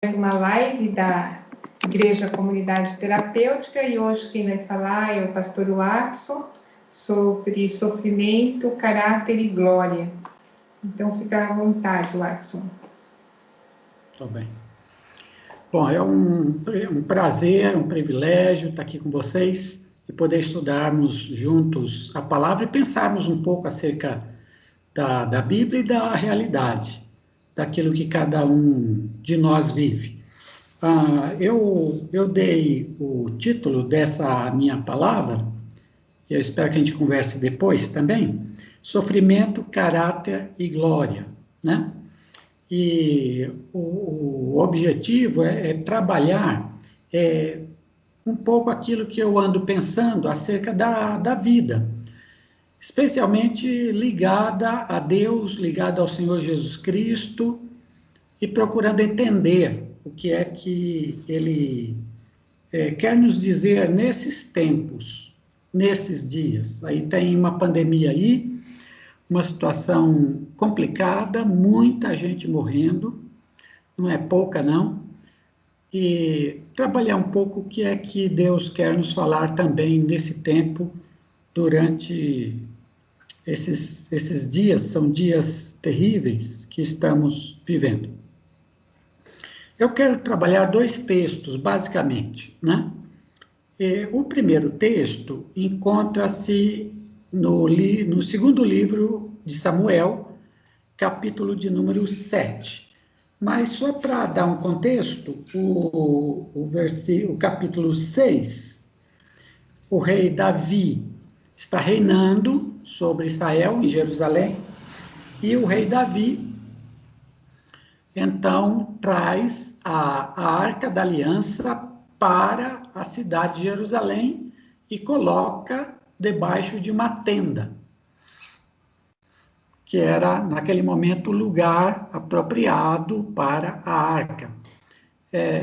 Uma live da Igreja Comunidade Terapêutica, e hoje quem vai falar é o pastor Watson sobre sofrimento, caráter e glória. Então fica à vontade, Watson. Tá bem. Bom, é um prazer, um privilégio estar aqui com vocês e poder estudarmos juntos a palavra e pensarmos um pouco acerca da Bíblia e da realidade, daquilo que cada um de nós vive. Eu dei o título dessa minha palavra, eu espero que a gente converse depois também, Sofrimento, Caráter e Glória, né? E o objetivo é trabalhar um pouco aquilo que eu ando pensando acerca da vida, especialmente ligada a Deus, ligada ao Senhor Jesus Cristo, e procurando entender o que é que Ele quer nos dizer nesses tempos, nesses dias. Aí tem uma pandemia aí, uma situação complicada, muita gente morrendo, não é pouca não, e trabalhar um pouco o que é que Deus quer nos falar também nesse tempo, durante esses dias, são dias terríveis que estamos vivendo. Eu quero trabalhar dois textos, basicamente, né? O primeiro texto encontra-se no segundo livro de Samuel, capítulo de número 7. Mas só para dar um contexto, o capítulo 6, o rei Davi está reinando sobre Israel, em Jerusalém, e o rei Davi, então, traz a Arca da Aliança para a cidade de Jerusalém e coloca debaixo de uma tenda, que era, naquele momento, o lugar apropriado para a arca.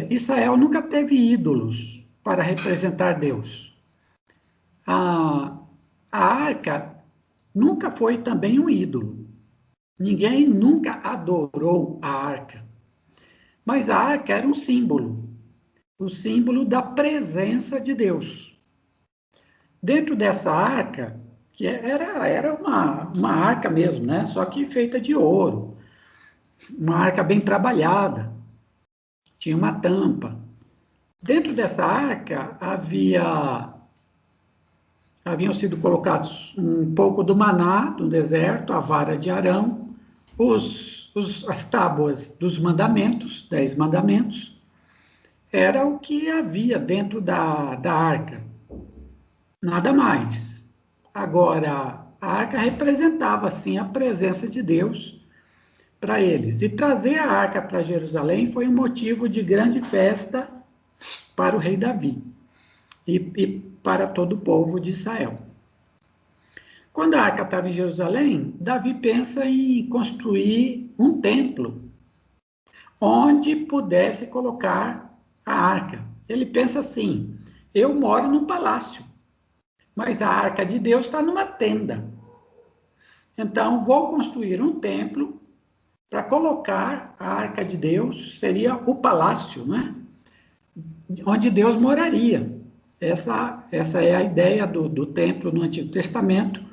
Israel nunca teve ídolos para representar Deus. A arca nunca foi também um ídolo. Ninguém nunca adorou a arca. Mas a arca era um símbolo, o símbolo da presença de Deus. Dentro dessa arca, que era uma arca mesmo, né? Só que feita de ouro, uma arca bem trabalhada, tinha uma tampa. Dentro dessa arca haviam sido colocados um pouco do maná do deserto, a vara de Arão, as tábuas dos mandamentos, 10 mandamentos, era o que havia dentro da arca, nada mais. Agora, a arca representava, sim, a presença de Deus para eles. E trazer a arca para Jerusalém foi um motivo de grande festa para o rei Davi e para todo o povo de Israel. Quando a arca estava em Jerusalém, Davi pensa em construir um templo onde pudesse colocar a arca. Ele pensa assim: eu moro num palácio, mas a arca de Deus está numa tenda. Então, vou construir um templo para colocar a arca de Deus, seria o palácio, né? Onde Deus moraria. Essa é a ideia do templo no Antigo Testamento,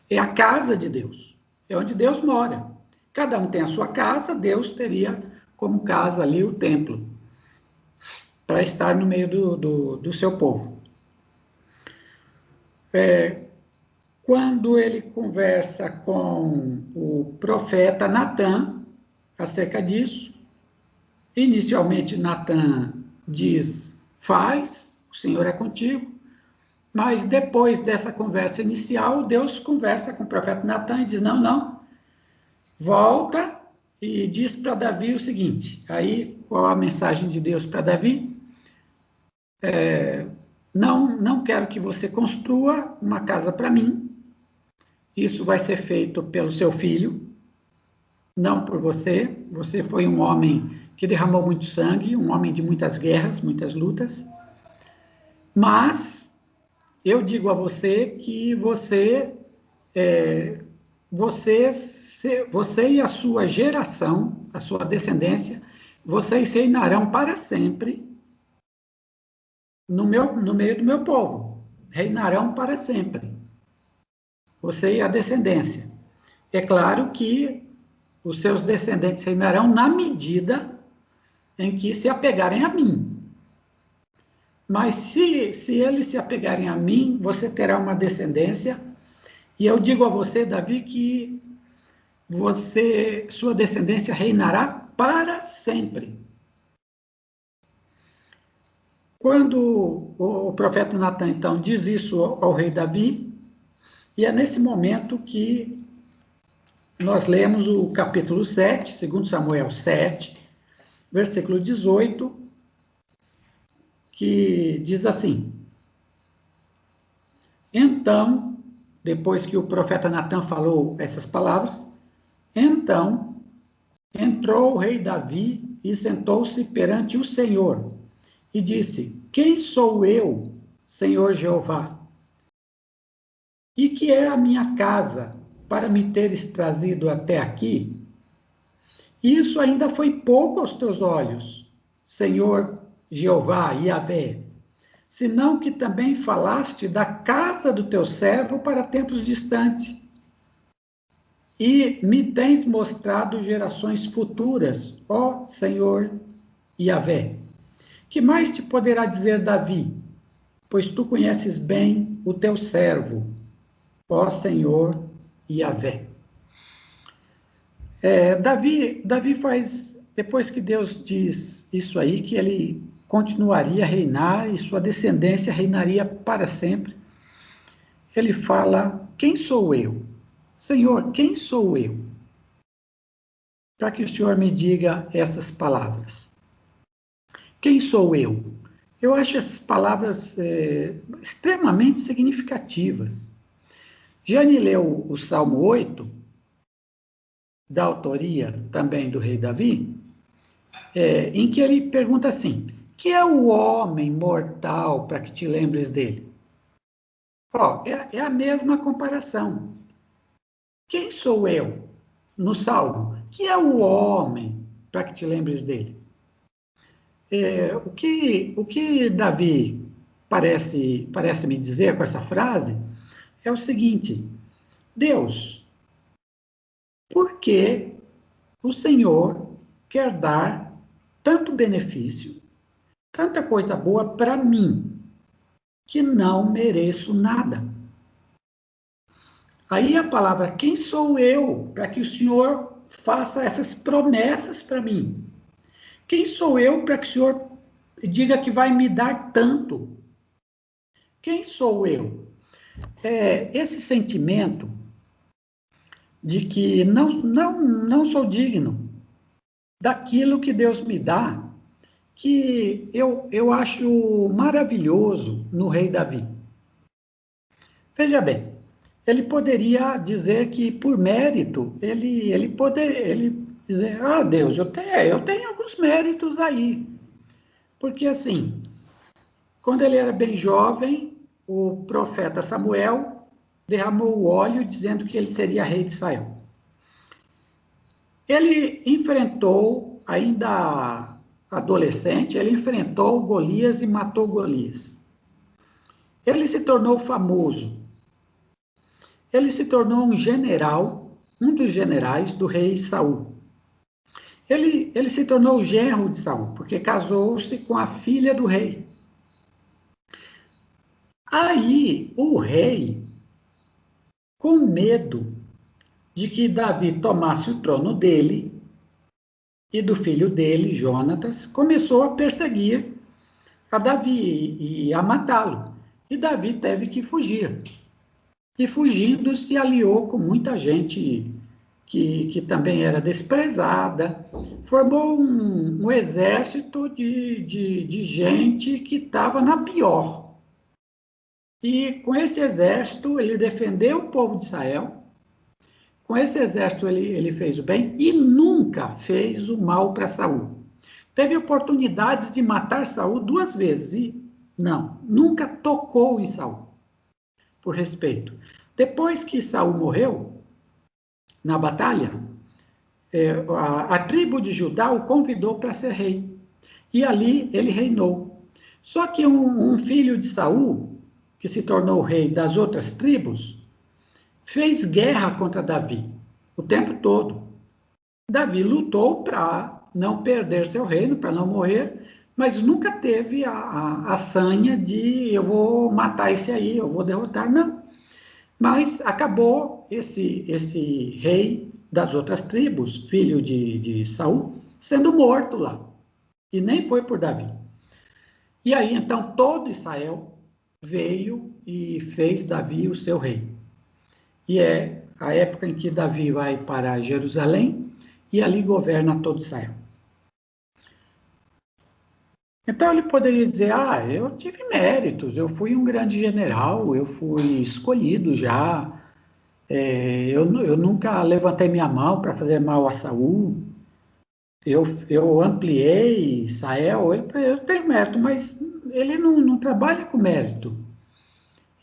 é a casa de Deus, é onde Deus mora. Cada um tem a sua casa, Deus teria como casa ali o templo, para estar no meio do seu povo. Quando ele conversa com o profeta Natã acerca disso, inicialmente Natã diz: faz, o Senhor é contigo. Mas depois dessa conversa inicial, Deus conversa com o profeta Natã e diz: não, volta e diz para Davi o seguinte. Aí, qual a mensagem de Deus para Davi? Não quero que você construa uma casa para mim. Isso vai ser feito pelo seu filho, não por você. Você foi um homem que derramou muito sangue, um homem de muitas guerras, muitas lutas. Mas eu digo a você que você e a sua geração, a sua descendência, vocês reinarão para sempre no meio do meu povo. Reinarão para sempre. Você e a descendência. É claro que os seus descendentes reinarão na medida em que se apegarem a mim. Mas se eles se apegarem a mim, você terá uma descendência. E eu digo a você, Davi, que sua descendência reinará para sempre. Quando o profeta Natan, então, diz isso ao rei Davi, e é nesse momento que nós lemos o capítulo 7, 2 Samuel 7, versículo 18, que diz assim: Então, depois que o profeta Natan falou essas palavras, então entrou o rei Davi e sentou-se perante o Senhor e disse: Quem sou eu, Senhor Jeová? E que é a minha casa para me teres trazido até aqui? Isso ainda foi pouco aos teus olhos, Senhor Jeová, Yahvé, senão que também falaste da casa do teu servo para tempos distantes, e me tens mostrado gerações futuras, ó Senhor Yahvé. Que mais te poderá dizer Davi? Pois tu conheces bem o teu servo, ó Senhor Yahvé. Davi faz, depois que Deus diz isso aí, que ele continuaria a reinar e sua descendência reinaria para sempre, ele fala: quem sou eu? Senhor, quem sou eu? Para que o Senhor me diga essas palavras. Quem sou eu? Eu acho essas palavras extremamente significativas. Jane leu o Salmo 8, da autoria também do rei Davi, em que ele pergunta assim: que é o homem mortal para que te lembres dele? É a mesma comparação. Quem sou eu? No Salmo, que é o homem para que te lembres dele? O que Davi parece me dizer com essa frase é o seguinte: Deus, por que o Senhor quer dar tanto benefício, tanta coisa boa para mim, que não mereço nada? Aí a palavra, quem sou eu para que o Senhor faça essas promessas para mim? Quem sou eu para que o Senhor diga que vai me dar tanto? Quem sou eu? Esse sentimento de que não sou digno daquilo que Deus me dá, que eu acho maravilhoso no rei Davi. Veja bem, ele poderia dizer que por mérito, ele dizer: Deus, eu tenho alguns méritos aí. Porque assim, quando ele era bem jovem, o profeta Samuel derramou o óleo dizendo que ele seria rei de Israel. Ele enfrentou, ainda adolescente, ele enfrentou Golias e matou Golias. Ele se tornou famoso. Ele se tornou um general, um dos generais do rei Saul. Ele se tornou o genro de Saul, porque casou-se com a filha do rei. Aí, o rei, com medo de que Davi tomasse o trono dele e do filho dele, Jonatas, começou a perseguir a Davi e a matá-lo. E Davi teve que fugir. E fugindo, se aliou com muita gente que também era desprezada, formou um exército de gente que estava na pior. E com esse exército, ele defendeu o povo de Israel. Com esse exército, ele fez o bem e nunca fez o mal para Saul. Teve oportunidades de matar Saul 2 vezes e nunca tocou em Saul, por respeito. Depois que Saul morreu, na batalha, a tribo de Judá o convidou para ser rei. E ali ele reinou. Só que um filho de Saul, que se tornou rei das outras tribos, fez guerra contra Davi o tempo todo. Davi lutou para não perder seu reino, para não morrer, mas nunca teve a sanha de eu vou matar esse aí, eu vou derrotar, não. Mas acabou esse rei das outras tribos, filho de Saul, sendo morto lá. E nem foi por Davi. E aí, então, todo Israel veio e fez Davi o seu rei. E é a época em que Davi vai para Jerusalém e ali governa todo Israel. Então ele poderia dizer, eu tive méritos, eu fui um grande general, eu fui escolhido já, eu nunca levantei minha mão para fazer mal a Saul, eu ampliei Israel, eu tenho mérito, mas ele não trabalha com mérito,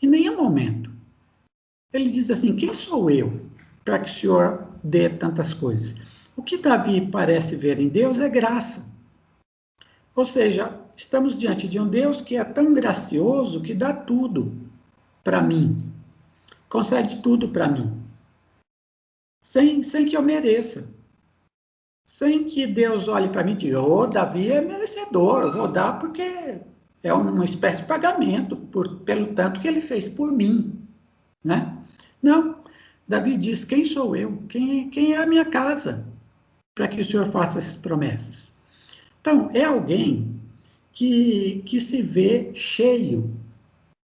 em nenhum momento. Ele diz assim, quem sou eu para que o Senhor dê tantas coisas? O que Davi parece ver em Deus é graça. Ou seja, estamos diante de um Deus que é tão gracioso que dá tudo para mim, concede tudo para mim, sem que eu mereça, sem que Deus olhe para mim e diga, Davi é merecedor, eu vou dar porque é uma espécie de pagamento pelo tanto que ele fez por mim, né? Não, Davi diz, quem sou eu? Quem é a minha casa para que o Senhor faça essas promessas? Então, é alguém que se vê cheio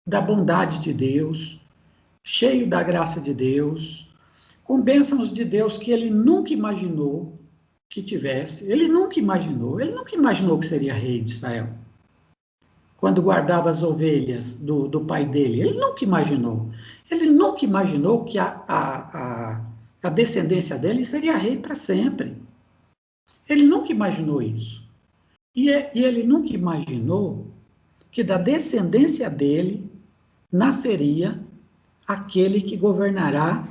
da bondade de Deus, cheio da graça de Deus, com bênçãos de Deus que ele nunca imaginou que tivesse. Ele nunca imaginou que seria rei de Israel. Quando guardava as ovelhas do pai dele, ele nunca imaginou. Ele nunca imaginou que a descendência dele seria rei para sempre. Ele nunca imaginou isso. E ele nunca imaginou que da descendência dele nasceria aquele que governará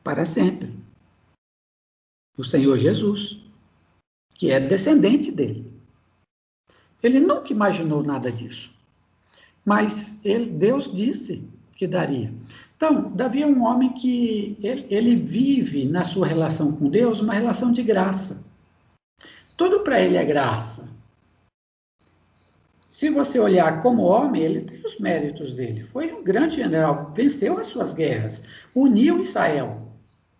para sempre. O Senhor Jesus, que é descendente dele. Ele nunca imaginou nada disso. Mas Deus disse que daria. Então, Davi é um homem que ele vive na sua relação com Deus uma relação de graça. Tudo para ele é graça. Se você olhar como homem, ele tem os méritos dele. Foi um grande general, venceu as suas guerras, uniu Israel,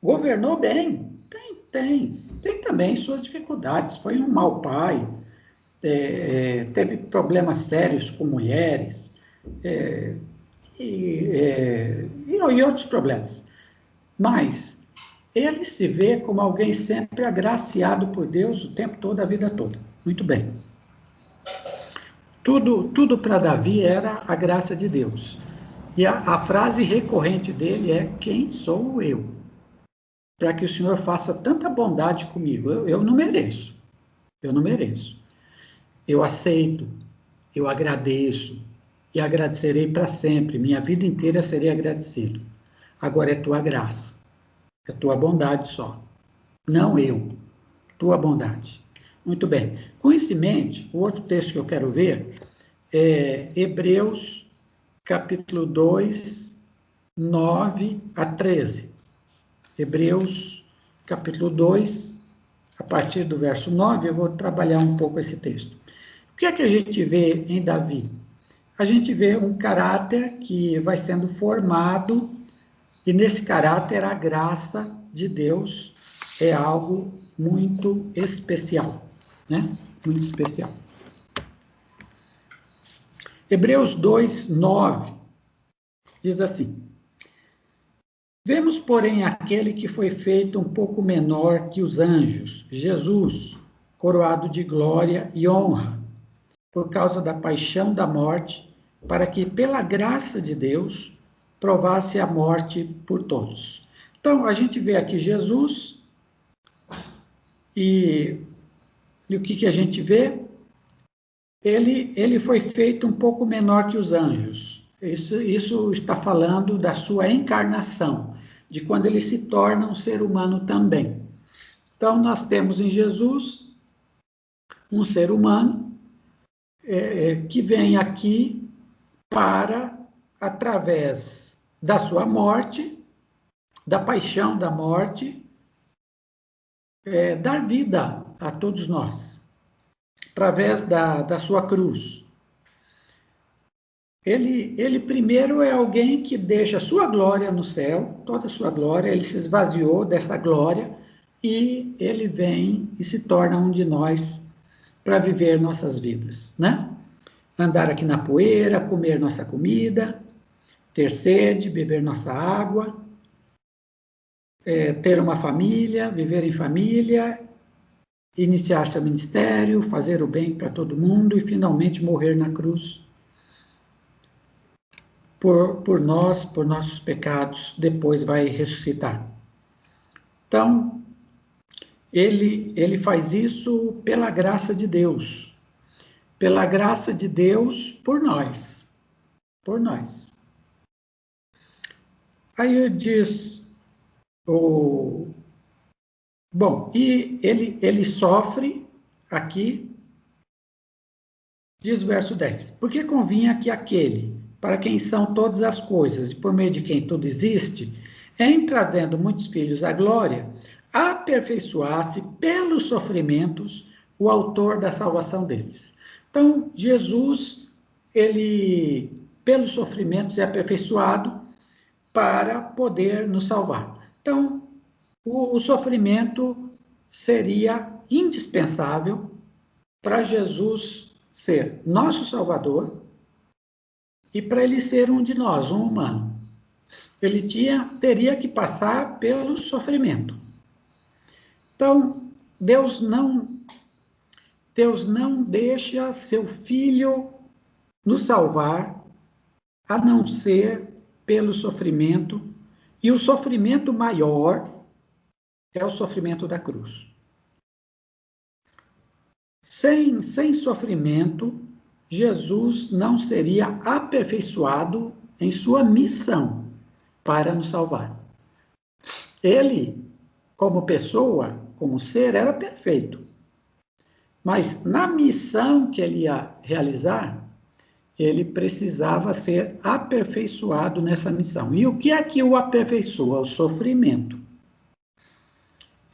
governou bem. Tem também suas dificuldades. Foi um mau pai, teve problemas sérios com mulheres e outros problemas. Mas ele se vê como alguém sempre agraciado por Deus o tempo todo, a vida toda. Muito bem. Tudo para Davi era a graça de Deus. E a frase recorrente dele é, quem sou eu? Para que o Senhor faça tanta bondade comigo. Eu não mereço. Eu não mereço. Eu aceito, eu agradeço e agradecerei para sempre. Minha vida inteira serei agradecido. Agora é tua graça. É tua bondade só. Não eu. Tua bondade. Muito bem. Com isso em mente, o outro texto que eu quero ver é Hebreus, capítulo 2, 9 a 13. Hebreus, capítulo 2, a partir do verso 9, eu vou trabalhar um pouco esse texto. O que é que a gente vê em Davi? A gente vê um caráter que vai sendo formado, e nesse caráter a graça de Deus é algo muito especial, né? Muito especial. Hebreus 2, 9, diz assim, vemos, porém, aquele que foi feito um pouco menor que os anjos, Jesus, coroado de glória e honra, por causa da paixão da morte, para que, pela graça de Deus, provasse a morte por todos. Então, a gente vê aqui Jesus, e o que a gente vê? Ele foi feito um pouco menor que os anjos. Isso está falando da sua encarnação, de quando ele se torna um ser humano também. Então, nós temos em Jesus um ser humano que vem aqui para, através da sua morte, da paixão da morte, dar vida a todos nós, através da sua cruz. Ele primeiro é alguém que deixa a sua glória no céu, toda a sua glória, ele se esvaziou dessa glória e ele vem e se torna um de nós para viver nossas vidas, né? Andar aqui na poeira, comer nossa comida, ter sede, beber nossa água, ter uma família, viver em família, iniciar seu ministério, fazer o bem para todo mundo e finalmente morrer na cruz por nós, por nossos pecados, depois vai ressuscitar. Então, ele faz isso pela graça de Deus. Pela graça de Deus por nós. Por nós. Aí diz bom, e ele sofre aqui, diz o verso 10. Porque convinha que aquele, para quem são todas as coisas, e por meio de quem tudo existe, em trazendo muitos filhos à glória, aperfeiçoasse pelos sofrimentos o autor da salvação deles. Então, Jesus, ele, pelos sofrimentos, é aperfeiçoado para poder nos salvar. Então, o sofrimento seria indispensável para Jesus ser nosso Salvador e para ele ser um de nós, um humano. Ele teria que passar pelo sofrimento. Então, Deus não deixa seu Filho nos salvar, a não ser pelo sofrimento, e o sofrimento maior é o sofrimento da cruz. Sem sofrimento, Jesus não seria aperfeiçoado em sua missão para nos salvar. Ele, como pessoa, como ser, era perfeito. Mas na missão que ele ia realizar, ele precisava ser aperfeiçoado nessa missão. E o que é que o aperfeiçoa? O sofrimento.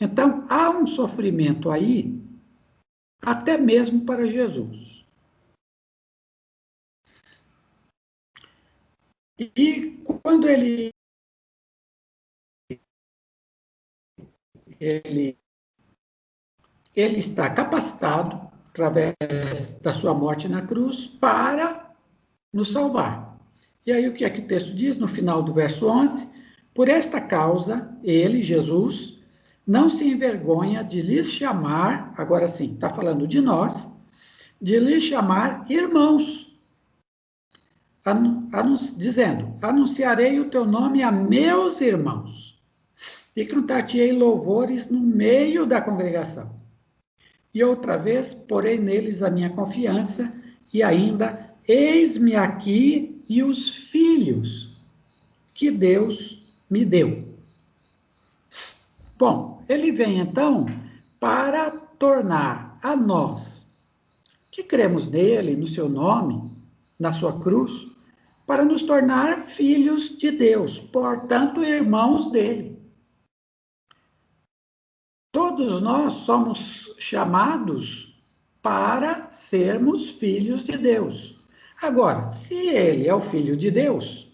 Então, há um sofrimento aí, até mesmo para Jesus. E quando ele está capacitado, através da sua morte na cruz, para nos salvar. E aí o que é que o texto diz no final do verso 11? Por esta causa, ele, Jesus, não se envergonha de lhes chamar, agora sim, está falando de nós, de lhes chamar irmãos, dizendo, anunciarei o teu nome a meus irmãos, e cantar-te-ei louvores no meio da congregação. E outra vez, porei neles a minha confiança, e ainda, eis-me aqui e os filhos que Deus me deu. Bom, ele vem então para tornar a nós, que cremos nele, no seu nome, na sua cruz, para nos tornar filhos de Deus, portanto, irmãos dele. Todos nós somos chamados para sermos filhos de Deus. Agora, se ele é o filho de Deus,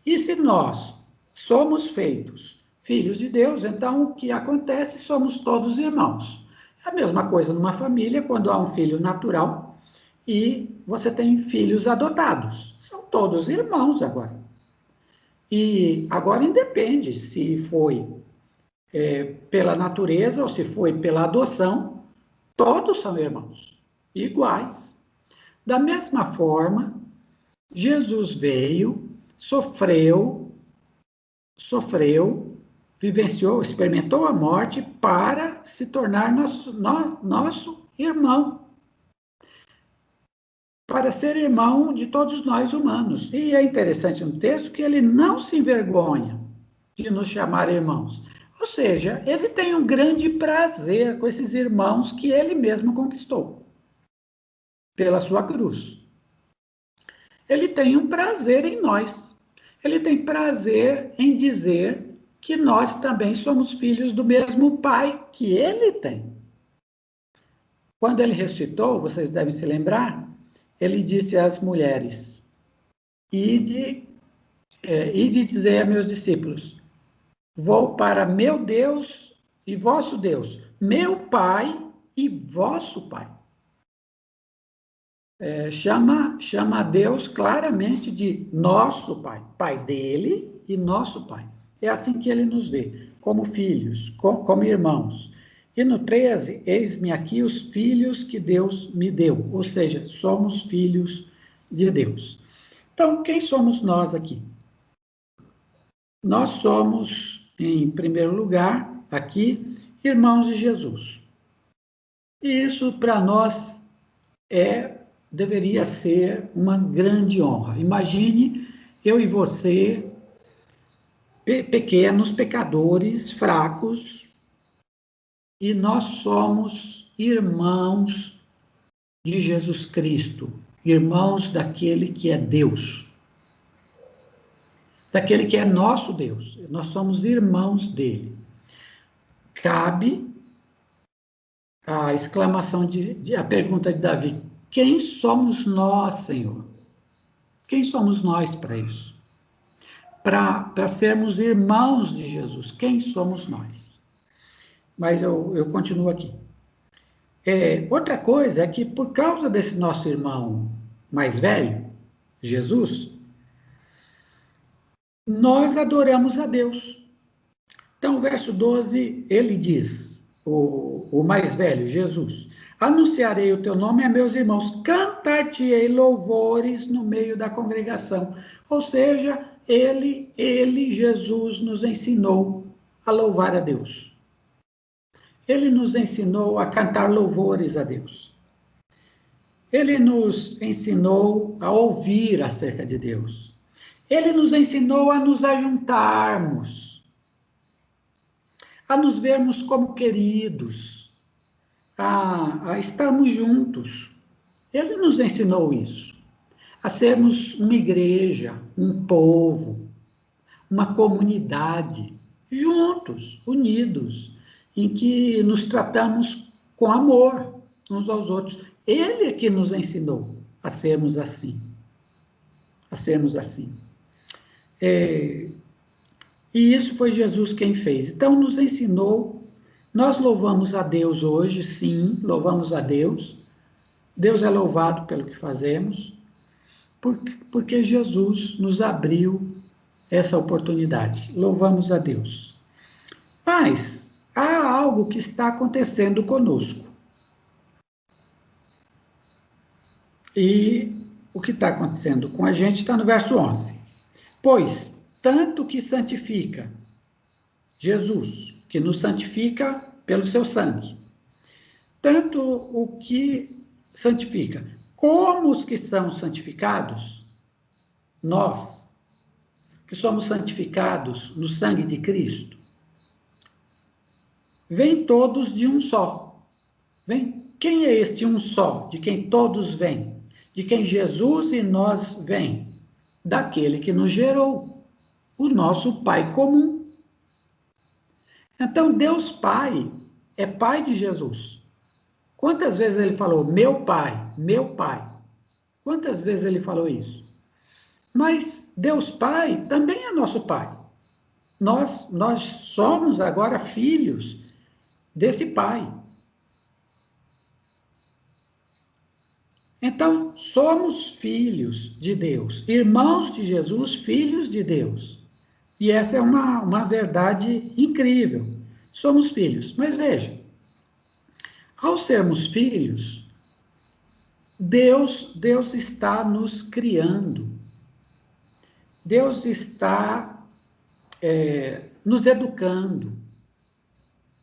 e se nós somos feitos filhos de Deus, então o que acontece? Somos todos irmãos. É a mesma coisa numa família, quando há um filho natural e você tem filhos adotados. São todos irmãos agora. E agora independe se foi pela natureza ou se foi pela adoção, todos são irmãos, iguais. Da mesma forma, Jesus veio, sofreu, vivenciou, experimentou a morte para se tornar nosso irmão. Para ser irmão de todos nós humanos. E é interessante no texto que ele não se envergonha de nos chamar irmãos. Ou seja, ele tem um grande prazer com esses irmãos que ele mesmo conquistou pela sua cruz. Ele tem um prazer em nós. Ele tem prazer em dizer que nós também somos filhos do mesmo Pai que ele tem. Quando ele ressuscitou, vocês devem se lembrar, ele disse às mulheres: ide dizer a meus discípulos, vou para meu Deus e vosso Deus, meu Pai e vosso Pai. Chama a Deus claramente de nosso Pai, Pai dele e nosso Pai. É assim que ele nos vê, como filhos, como irmãos. E no 13, eis-me aqui os filhos que Deus me deu, ou seja, somos filhos de Deus. Então, quem somos nós aqui? Nós somos, em primeiro lugar, aqui, irmãos de Jesus. E isso, para nós, deveria ser uma grande honra. Imagine eu e você, pequenos pecadores, fracos, e nós somos irmãos de Jesus Cristo, irmãos daquele que é Deus, daquele que é nosso Deus. Nós somos irmãos dele. Cabe a exclamação a pergunta de Davi: quem somos nós, Senhor? Quem somos nós para isso? Para sermos irmãos de Jesus, quem somos nós? Mas eu continuo aqui. Outra coisa é que, por causa desse nosso irmão mais velho, Jesus, nós adoramos a Deus. Então, verso 12, ele diz, o mais velho, Jesus, anunciarei o teu nome a meus irmãos, cantar-te-ei louvores no meio da congregação. Ou seja, Jesus, nos ensinou a louvar a Deus. Ele nos ensinou a cantar louvores a Deus. Ele nos ensinou a ouvir acerca de Deus. Ele nos ensinou a nos ajuntarmos, a nos vermos como queridos, a estarmos juntos. Ele nos ensinou isso, a sermos uma igreja, um povo, uma comunidade, juntos, unidos, em que nos tratamos com amor uns aos outros. Ele é que nos ensinou a sermos assim. A sermos assim. E isso foi Jesus quem fez. Então, nos ensinou. Nós louvamos a Deus hoje, sim, louvamos a Deus. Deus é louvado pelo que fazemos, porque Jesus nos abriu essa oportunidade. Louvamos a Deus. Mas há algo que está acontecendo conosco. E o que está acontecendo com a gente está no verso 11. Pois, tanto que santifica Jesus, que nos santifica pelo seu sangue, tanto o que santifica, como os que são santificados, nós, que somos santificados no sangue de Cristo, vêm todos de um só. Quem é este um só, de quem todos vêm? De quem Jesus e nós vêm? Daquele que nos gerou, o nosso Pai comum. Então, Deus Pai é Pai de Jesus. Quantas vezes ele falou, meu Pai, meu Pai? Quantas vezes ele falou isso? Mas Deus Pai também é nosso Pai. Nós somos agora filhos desse Pai. Então, somos filhos de Deus, irmãos de Jesus, filhos de Deus. E essa é uma verdade incrível. Somos filhos. Mas veja, ao sermos filhos, Deus está nos criando. Deus está nos educando.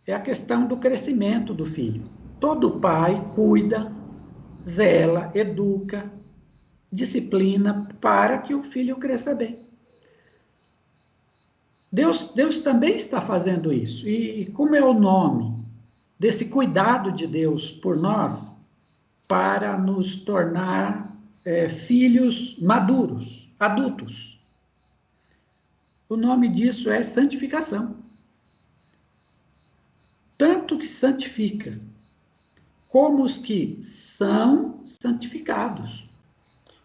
É a questão do crescimento do filho. Todo pai cuida, zela, educa, disciplina para que o filho cresça bem. Deus também está fazendo isso. E como é o nome desse cuidado de Deus por nós para nos tornar filhos maduros, adultos? O nome disso é santificação. Tanto que santifica, como os que são santificados.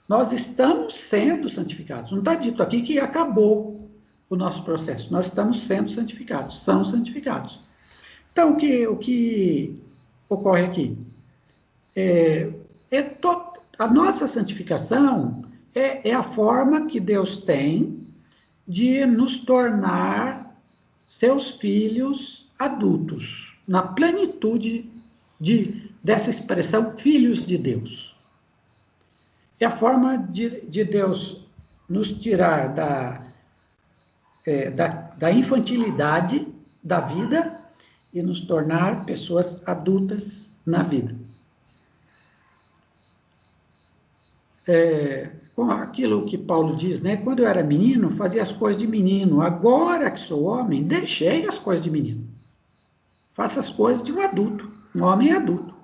Nós estamos sendo santificados. Não está dito aqui que acabou o nosso processo. Nós estamos sendo santificados, são santificados. Então, o que ocorre aqui? A nossa santificação é a forma que Deus tem de nos tornar seus filhos adultos, na plenitude dessa expressão, filhos de Deus. É a forma de Deus nos tirar da infantilidade da vida e nos tornar pessoas adultas na vida. Com aquilo que Paulo diz, né? Quando eu era menino, fazia as coisas de menino. Agora que sou homem, deixei as coisas de menino. Faço as coisas de um adulto, um homem adulto.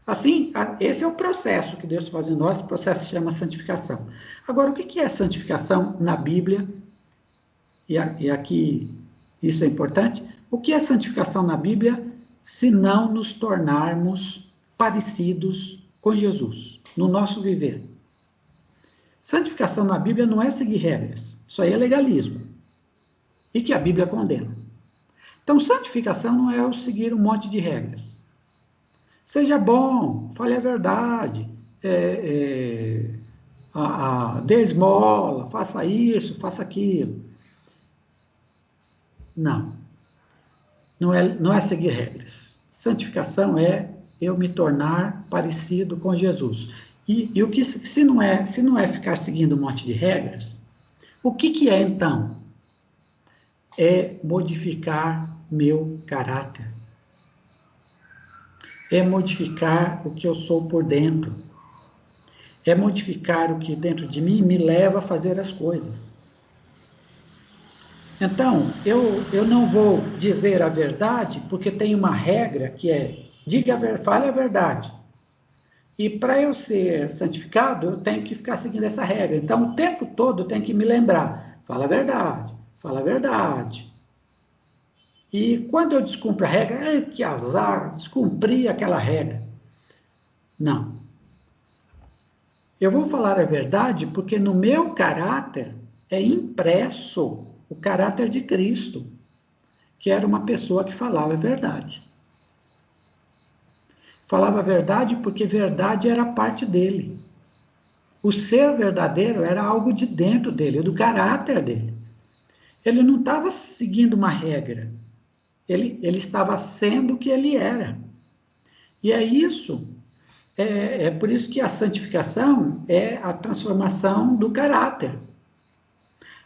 Assim, esse é o processo que Deus faz em nós, esse processo se chama santificação. Agora, o que é santificação na Bíblia? E aqui isso é importante. O que é santificação na Bíblia, se não nos tornarmos parecidos com Jesus, no nosso viver? Santificação na Bíblia não é seguir regras, isso aí é legalismo, e que a Bíblia condena. Então, santificação não é o seguir um monte de regras. Seja bom, fale a verdade, dê esmola, faça isso, faça aquilo. Não é seguir regras. Santificação é eu me tornar parecido com Jesus. E o que se não é ficar seguindo um monte de regras, o que é então? É modificar meu caráter. É modificar o que eu sou por dentro. É modificar o que dentro de mim me leva a fazer as coisas. Então, eu não vou dizer a verdade porque tem uma regra que é fale a verdade. E para eu ser santificado, eu tenho que ficar seguindo essa regra. Então, o tempo todo eu tenho que me lembrar, fala a verdade, fala a verdade. E quando eu descumpro a regra, que azar, descumpri aquela regra. Não. Eu vou falar a verdade porque no meu caráter é impresso o caráter de Cristo, que era uma pessoa que falava a verdade. Falava a verdade porque verdade era parte dele. O ser verdadeiro era algo de dentro dele, do caráter dele. Ele não estava seguindo uma regra. Ele estava sendo o que ele era. E é isso, é por isso que a santificação é a transformação do caráter.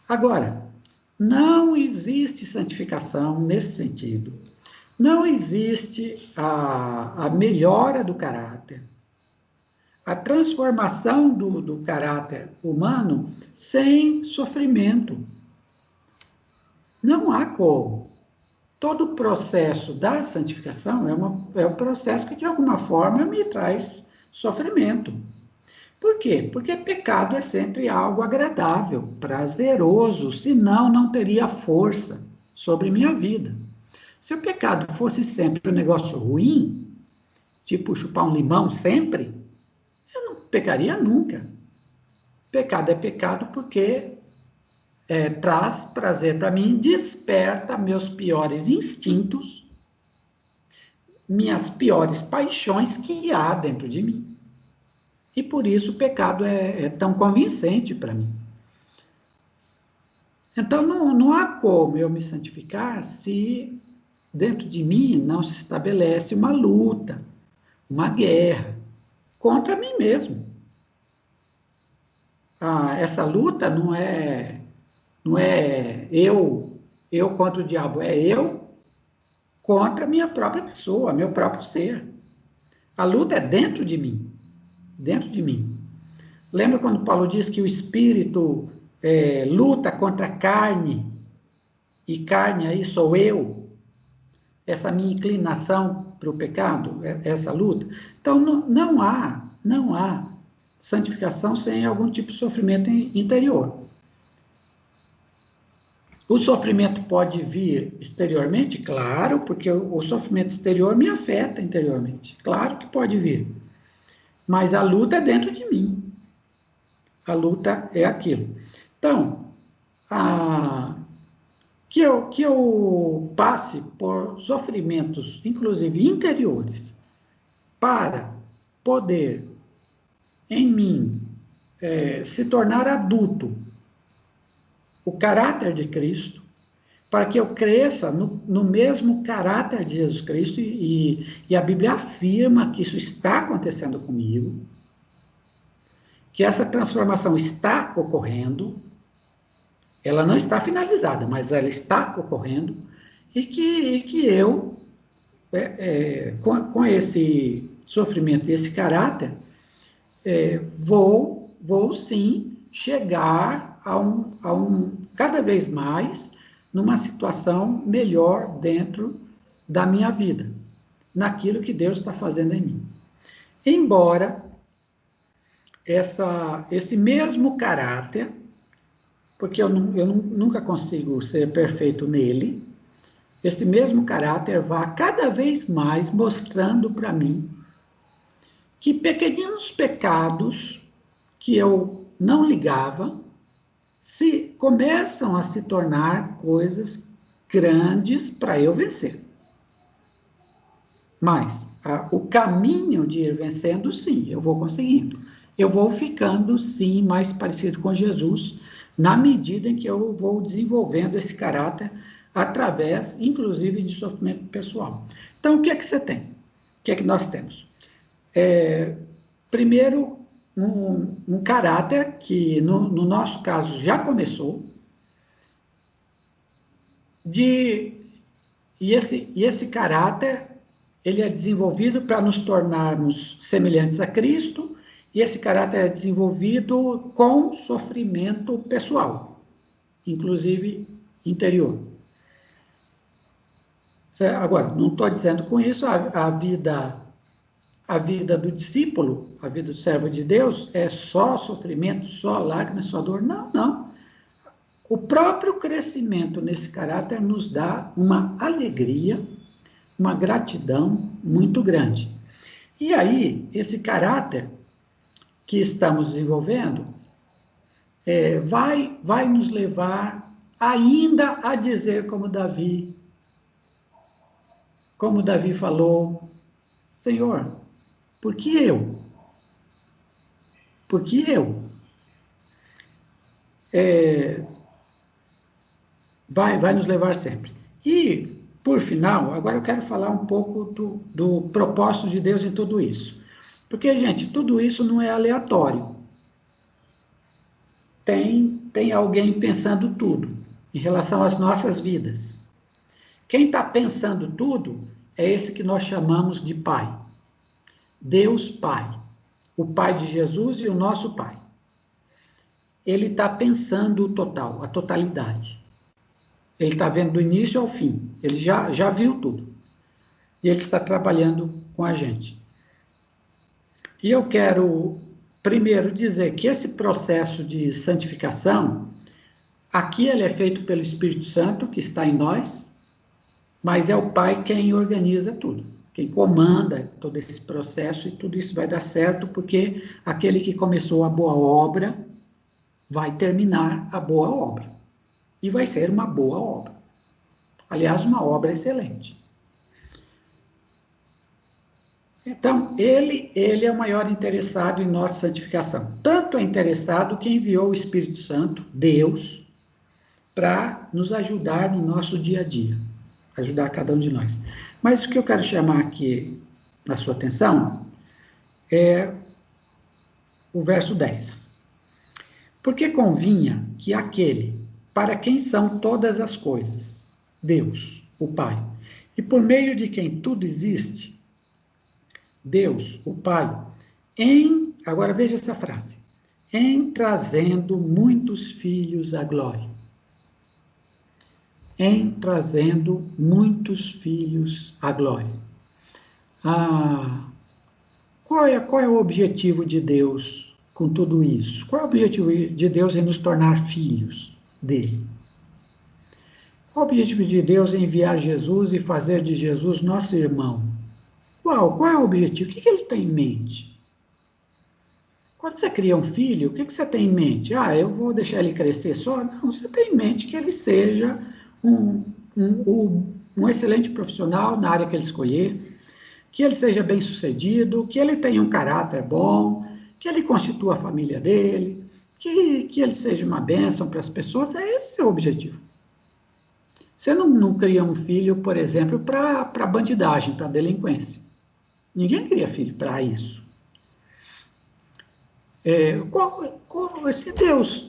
Agora, não existe santificação nesse sentido. Não existe a melhora do caráter, a transformação do caráter humano sem sofrimento. Não há como. Todo o processo da santificação é um processo que, de alguma forma, me traz sofrimento. Por quê? Porque pecado é sempre algo agradável, prazeroso, senão não teria força sobre minha vida. Se o pecado fosse sempre um negócio ruim, tipo chupar um limão sempre, eu não pecaria nunca. Pecado é pecado porque traz prazer para mim, desperta meus piores instintos, minhas piores paixões que há dentro de mim. E por isso o pecado é tão convincente para mim. Então não há como eu me santificar se dentro de mim não se estabelece uma luta, uma guerra contra mim mesmo. Essa luta não é eu contra o diabo, é eu contra a minha própria pessoa, meu próprio ser. A luta é dentro de mim, dentro de mim. Lembra quando Paulo diz que o espírito luta contra a carne e carne aí sou eu, essa minha inclinação para o pecado, essa luta. Então, não há santificação sem algum tipo de sofrimento interior. O sofrimento pode vir exteriormente? Claro, porque o sofrimento exterior me afeta interiormente. Claro que pode vir. Mas a luta é dentro de mim. A luta é aquilo. Então, que eu passe por sofrimentos, inclusive interiores, para poder, em mim, se tornar adulto, o caráter de Cristo, para que eu cresça no mesmo caráter de Jesus Cristo, e a Bíblia afirma que isso está acontecendo comigo, que essa transformação está ocorrendo, ela não está finalizada, mas ela está ocorrendo, e que eu, com esse sofrimento e esse caráter, vou sim chegar a cada vez mais numa situação melhor dentro da minha vida, naquilo que Deus está fazendo em mim. Embora esse mesmo caráter, porque eu nunca consigo ser perfeito nele, esse mesmo caráter vá cada vez mais mostrando para mim que pequeninos pecados que eu não ligava começam a se tornar coisas grandes para eu vencer. Mas o caminho de ir vencendo, sim, eu vou conseguindo. Eu vou ficando, sim, mais parecido com Jesus, na medida em que eu vou desenvolvendo esse caráter através, inclusive, de sofrimento pessoal. Então, o que é que você tem? O que é que nós temos? Primeiro, um caráter que, no nosso caso, já começou, e esse caráter, ele é desenvolvido para nos tornarmos semelhantes a Cristo, e esse caráter é desenvolvido com sofrimento pessoal, inclusive interior. Agora, não estou dizendo com isso a vida do discípulo, a vida do servo de Deus, é só sofrimento, só lágrimas, só dor. Não, não. O próprio crescimento nesse caráter nos dá uma alegria, uma gratidão muito grande. E aí, esse caráter que estamos desenvolvendo vai nos levar ainda a dizer como Davi falou: Senhor, por que eu? Por que eu? Vai nos levar sempre. E, por final, agora eu quero falar um pouco do propósito de Deus em tudo isso. Porque, gente, tudo isso não é aleatório. Tem alguém pensando tudo em relação às nossas vidas. Quem está pensando tudo é esse que nós chamamos de Pai. Deus Pai. O Pai de Jesus e o nosso Pai. Ele está pensando o total, a totalidade. Ele está vendo do início ao fim. Ele já viu tudo. E ele está trabalhando com a gente. E eu quero, primeiro, dizer que esse processo de santificação, aqui ele é feito pelo Espírito Santo, que está em nós, mas é o Pai quem organiza tudo, quem comanda todo esse processo, e tudo isso vai dar certo, porque aquele que começou a boa obra vai terminar a boa obra. E vai ser uma boa obra. Aliás, uma obra excelente. Então, ele é o maior interessado em nossa santificação. Tanto é interessado que enviou o Espírito Santo, Deus, para nos ajudar no nosso dia a dia. Ajudar cada um de nós. Mas o que eu quero chamar aqui a sua atenção é o verso 10. Porque convinha que aquele para quem são todas as coisas, Deus, o Pai, e por meio de quem tudo existe, Deus, o Pai, agora veja essa frase, em trazendo muitos filhos à glória. em trazendo muitos filhos à glória. Qual é o objetivo de Deus com tudo isso? Qual é o objetivo de Deus em nos tornar filhos dele? Qual é o objetivo de Deus em enviar Jesus e fazer de Jesus nosso irmão? Qual é o objetivo? O que ele tem em mente? Quando você cria um filho, o que você tem em mente? Eu vou deixar ele crescer só? Não, você tem em mente que ele seja um excelente profissional na área que ele escolher, que ele seja bem-sucedido, que ele tenha um caráter bom, que ele constitua a família dele, que ele seja uma bênção para as pessoas. Esse é o objetivo. Você não cria um filho, por exemplo, para bandidagem, para delinquência. Ninguém cria filho para isso. Se Deus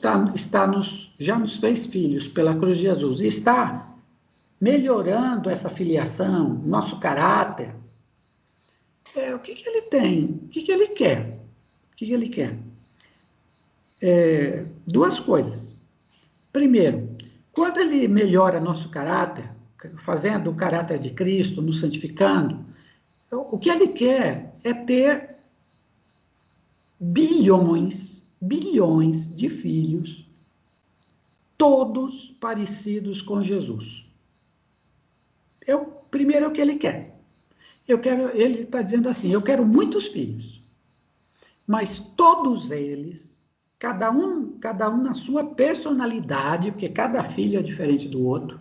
já nos fez filhos pela cruz de Jesus e está melhorando essa filiação, nosso caráter, o que ele tem? O que ele quer? O que ele quer? Duas coisas. Primeiro, quando ele melhora nosso caráter, fazendo o caráter de Cristo, nos santificando, o que ele quer é ter bilhões de filhos, todos parecidos com Jesus. Primeiro é o que ele quer. Ele está dizendo assim, eu quero muitos filhos, mas todos eles, cada um na sua personalidade, porque cada filho é diferente do outro.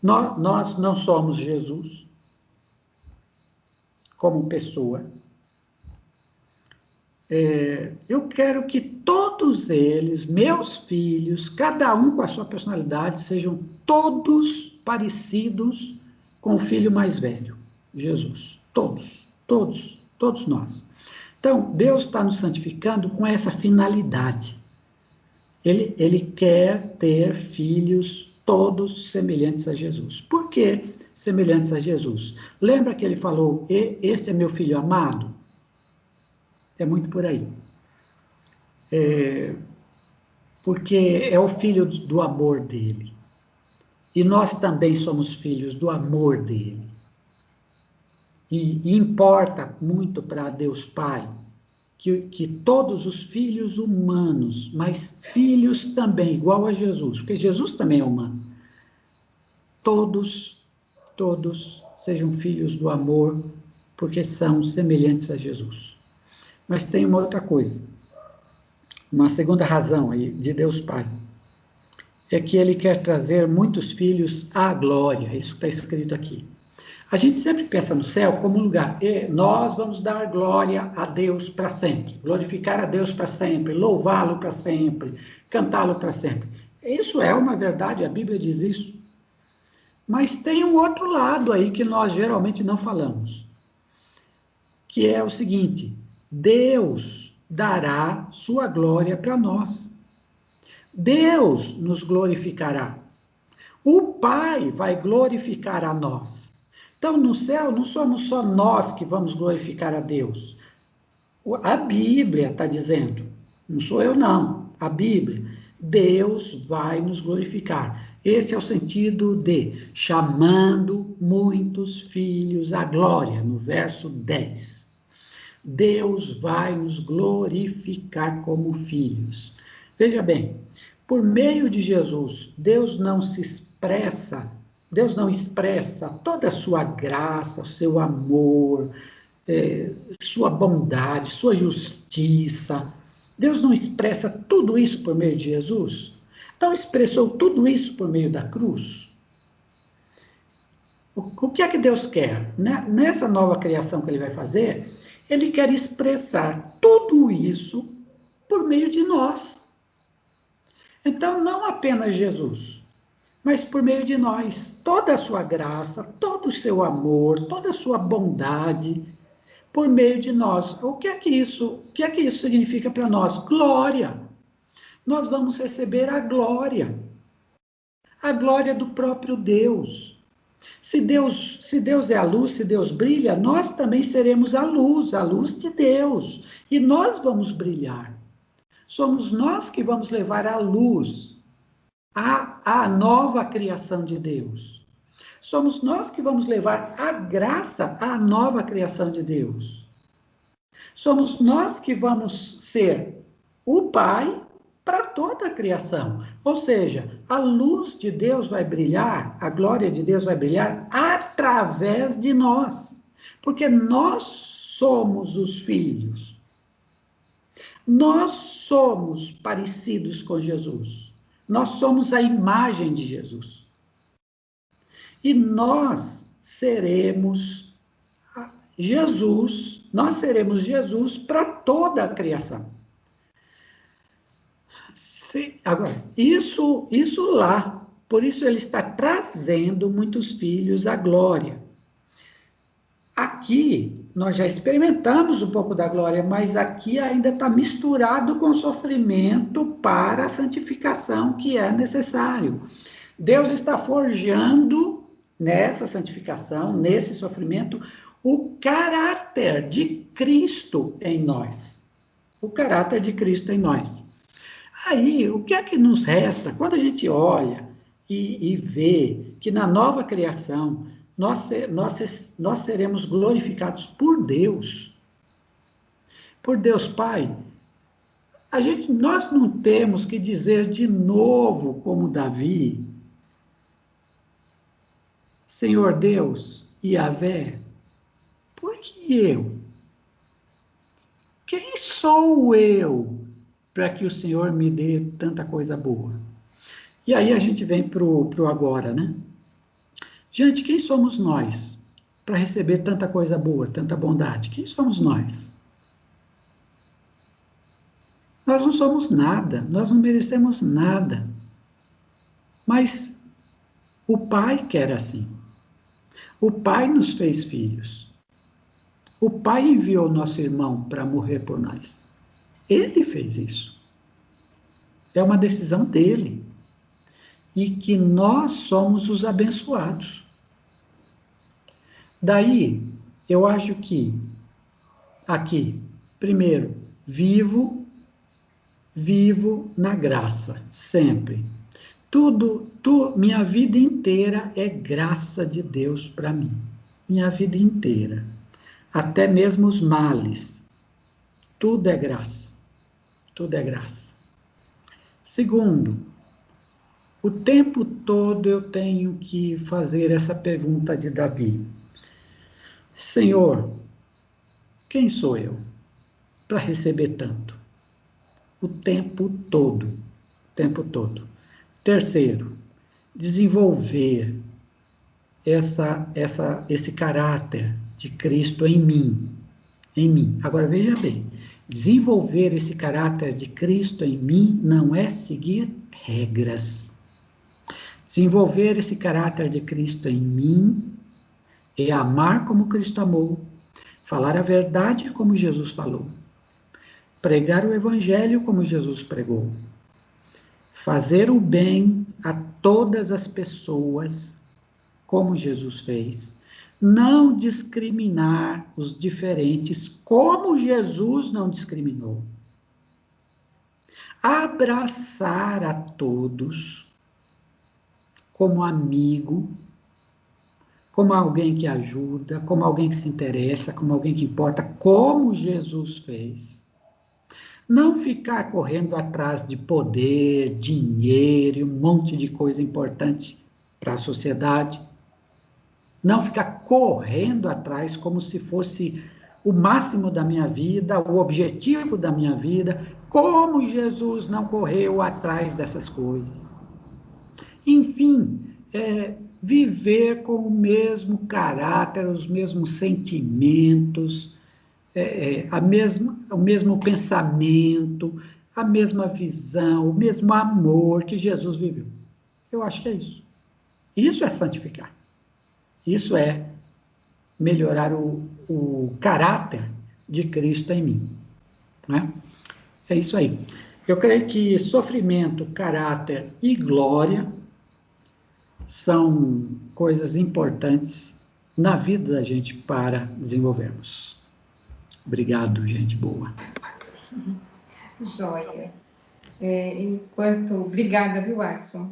Nós não somos Jesus como pessoa. Eu quero que todos eles, meus filhos, cada um com a sua personalidade, sejam todos parecidos com o filho mais velho, Jesus. Todos nós. Então, Deus está nos santificando com essa finalidade. Ele quer ter filhos todos semelhantes a Jesus. Por que semelhantes a Jesus? Lembra que ele falou, esse é meu filho amado? É muito por aí. Porque é o filho do amor dele. E nós também somos filhos do amor dele. E importa muito para Deus Pai que todos os filhos humanos, mas filhos também, igual a Jesus, porque Jesus também é humano, todos sejam filhos do amor, porque são semelhantes a Jesus. Mas tem uma outra coisa, uma segunda razão aí de Deus Pai, é que ele quer trazer muitos filhos à glória, isso está escrito aqui. A gente sempre pensa no céu como um lugar, nós vamos dar glória a Deus para sempre, glorificar a Deus para sempre, louvá-lo para sempre, cantá-lo para sempre. Isso é uma verdade, a Bíblia diz isso. Mas tem um outro lado aí que nós geralmente não falamos, que é o seguinte, Deus dará sua glória para nós. Deus nos glorificará. O Pai vai glorificar a nós. Então, no céu, não somos só nós que vamos glorificar a Deus. A Bíblia está dizendo, não sou eu não, a Bíblia, Deus vai nos glorificar. Esse é o sentido de chamando muitos filhos à glória, no verso 10. Deus vai nos glorificar como filhos. Veja bem, por meio de Jesus, Deus não expressa toda a sua graça, seu amor, sua bondade, sua justiça. Deus não expressa tudo isso por meio de Jesus? Então, expressou tudo isso por meio da cruz? O que é que Deus quer? Nessa nova criação que ele vai fazer, ele quer expressar tudo isso por meio de nós. Então, não apenas Jesus, mas por meio de nós, toda a sua graça, todo o seu amor, toda a sua bondade, por meio de nós. O que é que isso significa para nós? Glória. Nós vamos receber a glória do próprio Deus. Se Deus é a luz, se Deus brilha, nós também seremos a luz de Deus, e nós vamos brilhar. Somos nós que vamos levar a luz a nova criação de Deus. Somos nós que vamos levar a graça à nova criação de Deus. Somos nós que vamos ser o Pai para toda a criação. Ou seja, a luz de Deus vai brilhar, a glória de Deus vai brilhar através de nós. Porque nós somos os filhos. Nós somos parecidos com Jesus. Nós somos a imagem de Jesus. E nós seremos Jesus para toda a criação. Agora, isso lá, por isso ele está trazendo muitos filhos à glória. Aqui, nós já experimentamos um pouco da glória, mas aqui ainda está misturado com o sofrimento para a santificação que é necessário. Deus está forjando nessa santificação, nesse sofrimento, o caráter de Cristo em nós. O caráter de Cristo em nós. Aí, o que é que nos resta? Quando a gente olha e vê que na nova criação nós seremos glorificados por Deus Pai, nós não temos que dizer de novo, como Davi, Senhor Deus, Yahvé, por que eu? Quem sou eu para que o Senhor me dê tanta coisa boa? E aí a gente vem pro agora, né? Gente, quem somos nós para receber tanta coisa boa, tanta bondade? Quem somos nós? Nós não somos nada, nós não merecemos nada. Mas o Pai quer assim. O Pai nos fez filhos. O Pai enviou nosso irmão para morrer por nós. Ele fez isso. É uma decisão dele. E que nós somos os abençoados. Daí, eu acho que, aqui, primeiro, vivo na graça, sempre. Minha vida inteira é graça de Deus para mim. Minha vida inteira. Até mesmo os males. Tudo é graça. Tudo é graça. Segundo, o tempo todo eu tenho que fazer essa pergunta de Davi. Senhor, quem sou eu para receber tanto? O tempo todo. O tempo todo. Terceiro, desenvolver esse caráter de Cristo em mim. Em mim. Agora, veja bem, desenvolver esse caráter de Cristo em mim não é seguir regras. Desenvolver esse caráter de Cristo em mim é amar como Cristo amou, falar a verdade como Jesus falou, pregar o evangelho como Jesus pregou, fazer o bem a todas as pessoas como Jesus fez, não discriminar os diferentes como Jesus não discriminou, abraçar a todos como amigo, como alguém que ajuda, como alguém que se interessa, como alguém que importa, como Jesus fez. Não ficar correndo atrás de poder, dinheiro e um monte de coisa importante para a sociedade. Não ficar correndo atrás como se fosse o máximo da minha vida, o objetivo da minha vida, como Jesus não correu atrás dessas coisas. Enfim, viver com o mesmo caráter, os mesmos sentimentos, o mesmo pensamento, a mesma visão, o mesmo amor que Jesus viveu. Eu acho que é isso. Isso é santificar. Isso é melhorar o caráter de Cristo em mim. Né? É isso aí. Eu creio que sofrimento, caráter e glória são coisas importantes na vida da gente para desenvolvermos. Obrigado, gente boa. Joia. Obrigada, viu, Watson?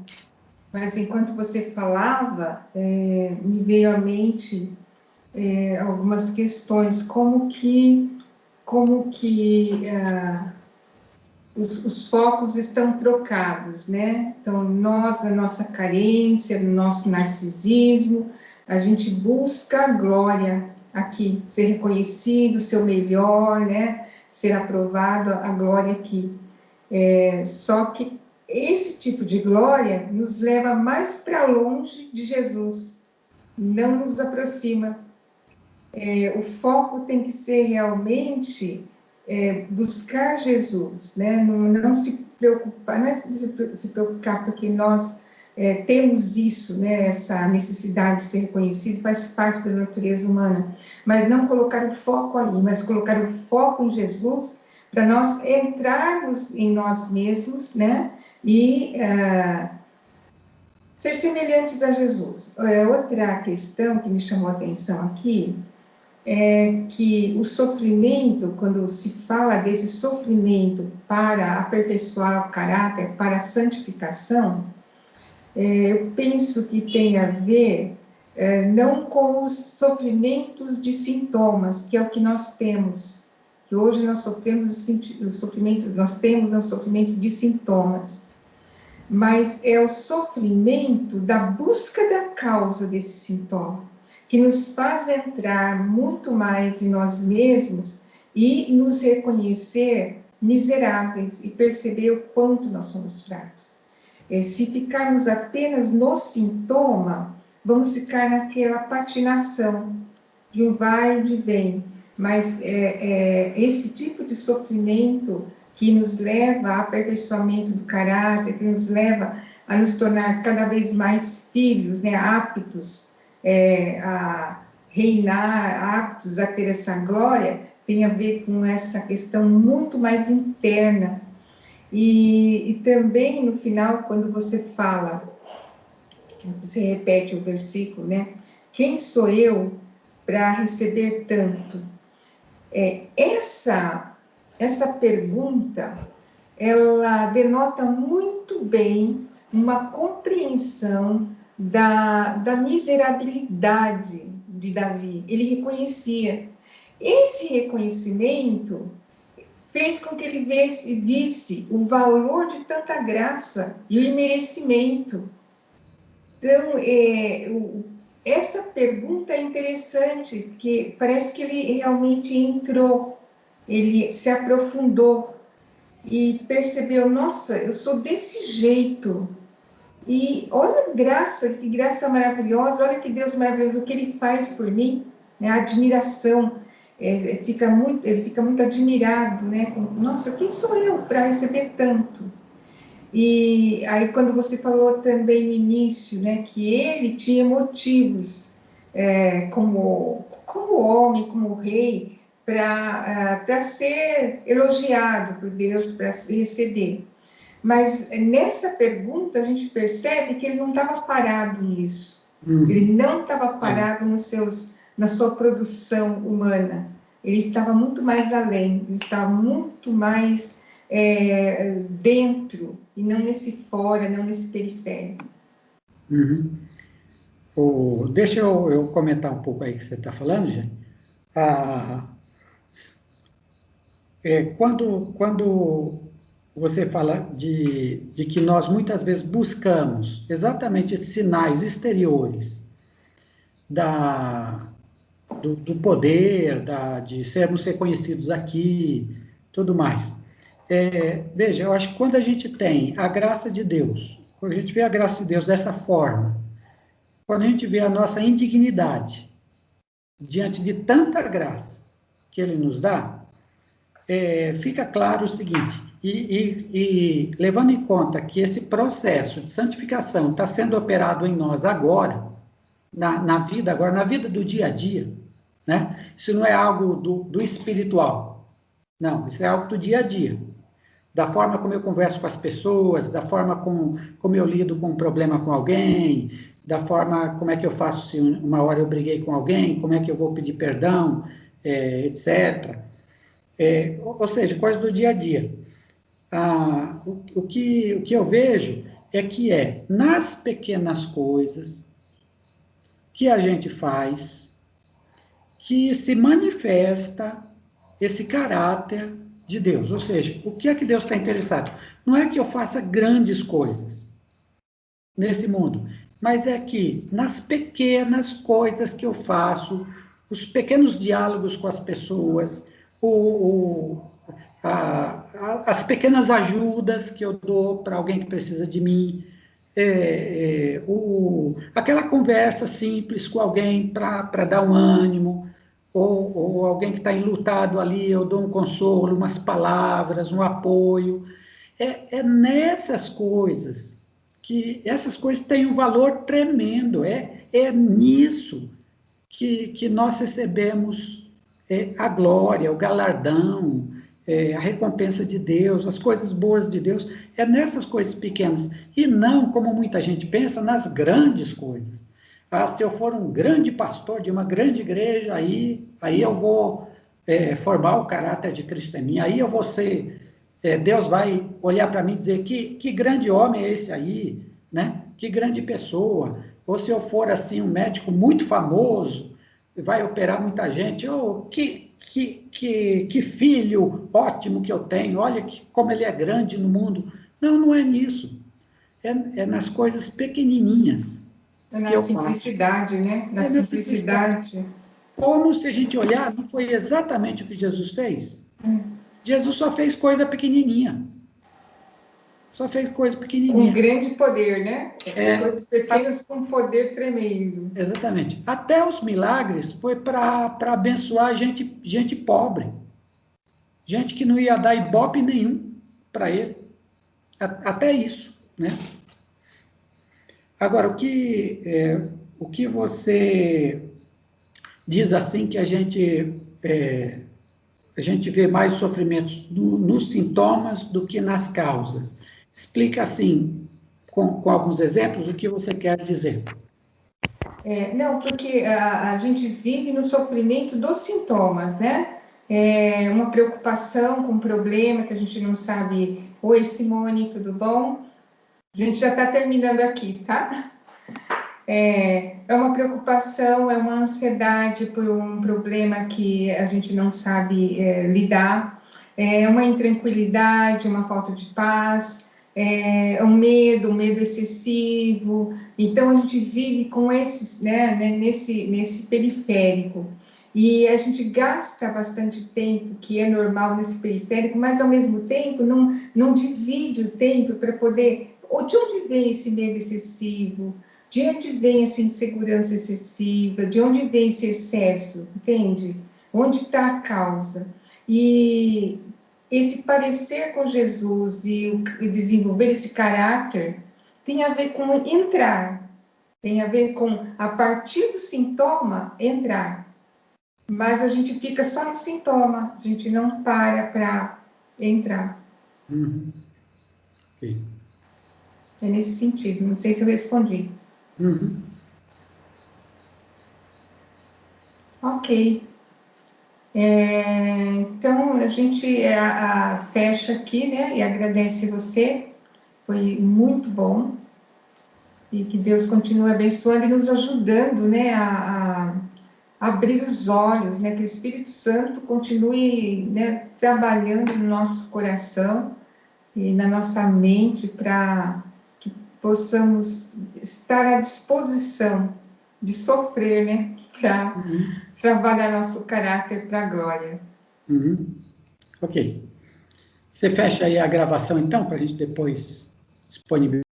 Mas enquanto você falava, me veio à mente algumas questões, como que os focos estão trocados, né? Então, nós, na nossa carência, no nosso narcisismo, a gente busca a glória aqui, ser reconhecido, ser o melhor, né? Ser aprovado, a glória aqui. Só que esse tipo de glória nos leva mais para longe de Jesus, não nos aproxima. O foco tem que ser realmente buscar Jesus, né? Não se preocupar, não é se preocupar porque nós temos isso, né? Essa necessidade de ser reconhecido faz parte da natureza humana, mas não colocar o foco aí, mas colocar o foco em Jesus para nós entrarmos em nós mesmos, né? E ser semelhantes a Jesus. Outra questão que me chamou a atenção aqui é que o sofrimento, quando se fala desse sofrimento para aperfeiçoar o caráter, para a santificação, eu penso que tem a ver não com os sofrimentos de sintomas, que é o que nós temos, que hoje nós sofremos o sofrimento, nós temos um sofrimento de sintomas, mas é o sofrimento da busca da causa desse sintoma, que nos faz entrar muito mais em nós mesmos e nos reconhecer miseráveis e perceber o quanto nós somos fracos. Se ficarmos apenas no sintoma, vamos ficar naquela patinação de um vai e de vem, mas esse tipo de sofrimento que nos leva ao aperfeiçoamento do caráter, que nos leva a nos tornar cada vez mais filhos, né, aptos a reinar, aptos a ter essa glória, tem a ver com essa questão muito mais interna. E também, no final, quando você fala, você repete o versículo, né? Quem sou eu para receber tanto? Essa pergunta, ela denota muito bem uma compreensão da miserabilidade de Davi. Ele reconhecia. Esse reconhecimento fez com que ele visse o valor de tanta graça e o imerecimento. Então, essa pergunta é interessante, porque parece que ele realmente entrou, ele se aprofundou e percebeu, nossa, eu sou desse jeito. E olha a graça, que graça maravilhosa, olha que Deus maravilhoso, o que Ele faz por mim, né? A admiração, ele fica muito admirado, né? Nossa, quem sou eu para receber tanto? E aí quando você falou também no início, né, que ele tinha motivos como homem, como rei, para ser elogiado por Deus, para receber. Mas nessa pergunta a gente percebe que ele não estava parado nisso. Ele não estava parado na sua produção humana. Ele estava muito mais além, ele estava muito mais dentro, e não nesse fora, não nesse periférico. Deixa eu comentar um pouco aí que você está falando, gente. Quando você fala de que nós muitas vezes buscamos exatamente esses sinais exteriores do poder, de sermos reconhecidos aqui, tudo mais. Veja, eu acho que quando a gente tem a graça de Deus, quando a gente vê a graça de Deus dessa forma, quando a gente vê a nossa indignidade diante de tanta graça que Ele nos dá, fica claro o seguinte, e levando em conta que esse processo de santificação está sendo operado em nós agora, na vida do dia a dia, né? Isso não é algo do espiritual, não, isso é algo do dia a dia, da forma como eu converso com as pessoas, da forma como eu lido com um problema com alguém, da forma como é que eu faço se uma hora eu briguei com alguém, como é que eu vou pedir perdão, etc., ou seja, coisas do dia a dia. o que eu vejo é que nas pequenas coisas que a gente faz, que se manifesta esse caráter de Deus. Ou seja, o que é que Deus está interessado? Não é que eu faça grandes coisas nesse mundo, mas é que nas pequenas coisas que eu faço, os pequenos diálogos com as pessoas, as pequenas ajudas que eu dou para alguém que precisa de mim, aquela conversa simples com alguém para dar um ânimo, ou alguém que está enlutado ali, eu dou um consolo, umas palavras, um apoio. É nessas coisas que essas coisas têm um valor tremendo, é nisso que nós recebemos a glória, o galardão, a recompensa de Deus, as coisas boas de Deus, é nessas coisas pequenas, e não, como muita gente pensa, nas grandes coisas. Se eu for um grande pastor de uma grande igreja, aí eu vou formar o caráter de Cristo em mim, aí eu vou ser, Deus vai olhar para mim e dizer, que grande homem é esse aí, né? Que grande pessoa. Ou se eu for assim um médico muito famoso, vai operar muita gente, que filho ótimo que eu tenho, olha como ele é grande no mundo. Não, não é nisso. É nas coisas pequenininhas É que na eu faço. simplicidade, né? Na Na simplicidade. simplicidade. Como se a gente olhar, não foi exatamente o que Jesus fez? Jesus só fez coisa pequenininha. Só fez coisa Com pequenininha. grande poder, né? Coisas pequenas com poder tremendo. Exatamente. Até os milagres foi para abençoar gente pobre. Gente que não ia dar ibope nenhum para ele. Até isso, né? Agora, o que você diz assim que a gente vê mais sofrimentos nos sintomas do que nas causas. Explica assim, com alguns exemplos, o que você quer dizer. Não, porque a gente vive no sofrimento dos sintomas, né? Uma preocupação com um problema que a gente não sabe. Oi, Simone, tudo bom? A gente já está terminando aqui, tá? É uma preocupação, é uma ansiedade por um problema que a gente não sabe lidar, é uma intranquilidade, uma falta de paz, um medo excessivo. Então, a gente vive com esses, né, nesse periférico. E a gente gasta bastante tempo, que é normal nesse periférico, mas, ao mesmo tempo, não divide o tempo para poder... De onde vem esse medo excessivo? De onde vem essa insegurança excessiva? De onde vem esse excesso? Entende? Onde está a causa? E esse parecer com Jesus e desenvolver esse caráter tem a ver com entrar, tem a ver com, a partir do sintoma, entrar. Mas a gente fica só no sintoma, a gente não para entrar. Okay. É nesse sentido, não sei se eu respondi. Ok. Então, a gente fecha aqui, né? E agradece você. Foi muito bom. E que Deus continue abençoando e nos ajudando, né? A abrir os olhos, né? Que o Espírito Santo continue, né, trabalhando no nosso coração e na nossa mente para que possamos estar à disposição de sofrer, né? Para trabalhar nosso caráter para a glória. Ok. Você fecha aí a gravação, então, para a gente depois disponibilizar.